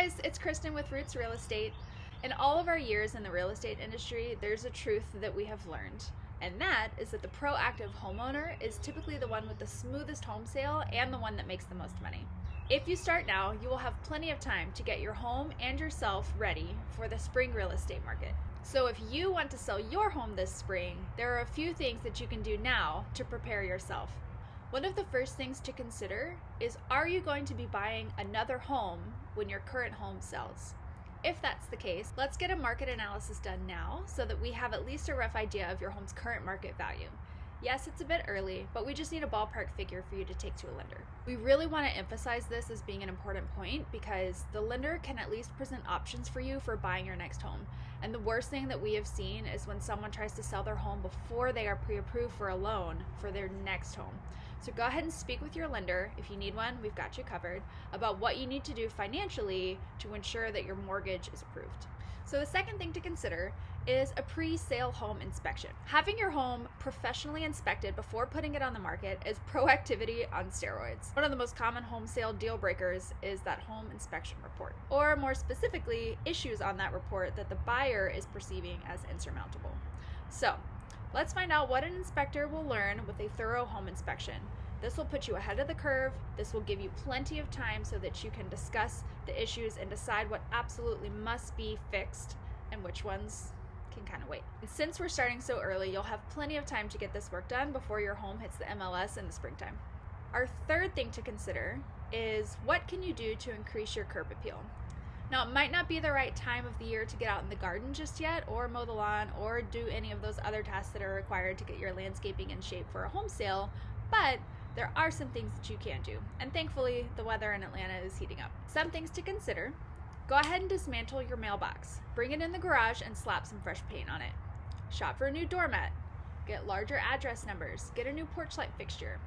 guys, it's Kristen with Roots Real Estate. In all of our years in the real estate industry, there's a truth that we have learned, and that is that the proactive homeowner is typically the one with the smoothest home sale and the one that makes the most money. If you start now, you will have plenty of time to get your home and yourself ready for the spring real estate market. So if you want to sell your home this spring, there are a few things that you can do now to prepare yourself. One of the first things to consider is, are you going to be buying another home when your current home sells? If that's the case, let's get a market analysis done now so that we have at least a rough idea of your home's current market value. Yes, it's a bit early, but we just need a ballpark figure for you to take to a lender. We really want to emphasize this as being an important point because the lender can at least present options for you for buying your next home. And the worst thing that we have seen is when someone tries to sell their home before they are pre-approved for a loan for their next home. So go ahead and speak with your lender. If you need one, we've got you covered, about what you need to do financially to ensure that your mortgage is approved. So the second thing to consider is a pre-sale home inspection. Having your home professionally inspected before putting it on the market is proactivity on steroids. One of the most common home sale deal breakers is that home inspection report, or more specifically, issues on that report that the buyer is perceiving as insurmountable. So let's find out what an inspector will learn with a thorough home inspection. This will put you ahead of the curve. This will give you plenty of time so that you can discuss the issues and decide what absolutely must be fixed and which ones can kind of wait. And since we're starting so early, you'll have plenty of time to get this work done before your home hits the MLS in the springtime. Our third thing to consider is, what can you do to increase your curb appeal? Now, it might not be the right time of the year to get out in the garden just yet, or mow the lawn, or do any of those other tasks that are required to get your landscaping in shape for a home sale, but there are some things that you can do, and thankfully the weather in Atlanta is heating up. Some things to consider: go ahead and dismantle your mailbox, bring it in the garage and slap some fresh paint on it. Shop for a new doormat, get larger address numbers, get a new porch light fixture.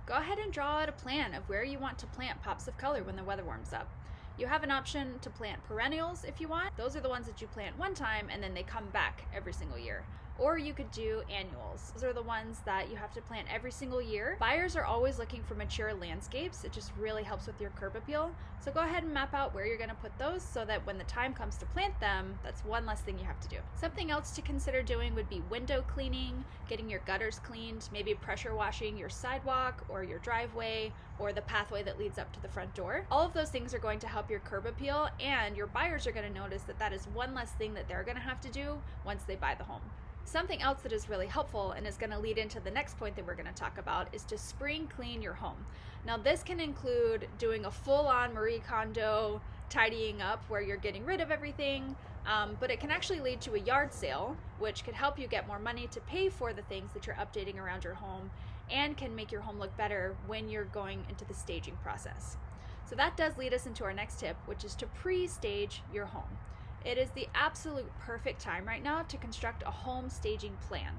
Go ahead and draw out a plan of where you want to plant pops of color when the weather warms up. You have an option to plant perennials if you want. Those are the ones that you plant one time and then they come back every single year. Or you could do annuals. Those are the ones that you have to plant every single year. Buyers are always looking for mature landscapes. It just really helps with your curb appeal. So go ahead and map out where you're gonna put those so that when the time comes to plant them, that's one less thing you have to do. Something else to consider doing would be window cleaning, getting your gutters cleaned, maybe pressure washing your sidewalk or your driveway or the pathway that leads up to the front door. All of those things are going to help your curb appeal, and your buyers are gonna notice that that is one less thing that they're gonna have to do once they buy the home. Something else that is really helpful and is going to lead into the next point that we're going to talk about is to spring clean your home. Now, this can include doing a full-on Marie Kondo tidying up where you're getting rid of everything, but it can actually lead to a yard sale, which could help you get more money to pay for the things that you're updating around your home and can make your home look better when you're going into the staging process. So that does lead us into our next tip, which is to pre-stage your home. It is the absolute perfect time right now to construct a home staging plan.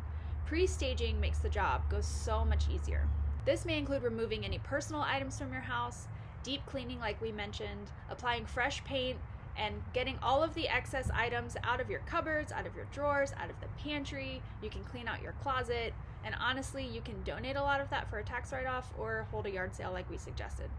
Pre-staging makes the job go so much easier. This may include removing any personal items from your house, deep cleaning like we mentioned, applying fresh paint, and getting all of the excess items out of your cupboards, out of your drawers, out of the pantry. You can clean out your closet, and honestly, you can donate a lot of that for a tax write-off or hold a yard sale like we suggested.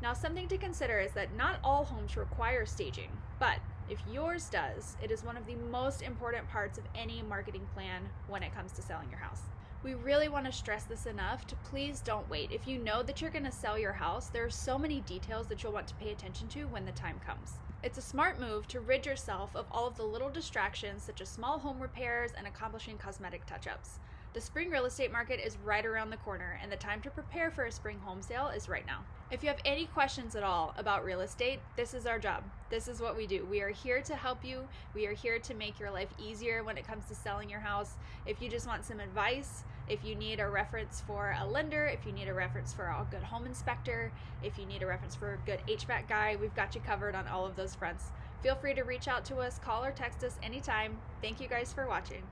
Now, something to consider is that not all homes require staging, but if yours does, it is one of the most important parts of any marketing plan when it comes to selling your house. We really want to stress this enough to please don't wait. If you know that you're going to sell your house, there are so many details that you'll want to pay attention to when the time comes. It's a smart move to rid yourself of all of the little distractions such as small home repairs and accomplishing cosmetic touch-ups. The spring real estate market is right around the corner, and the time to prepare for a spring home sale is right now. If you have any questions at all about real estate, this is our job. This is what we do. We are here to help you. We are here to make your life easier when it comes to selling your house. If you just want some advice, if you need a reference for a lender, if you need a reference for a good home inspector, if you need a reference for a good HVAC guy, we've got you covered on all of those fronts. Feel free to reach out to us, call or text us anytime. Thank you guys for watching.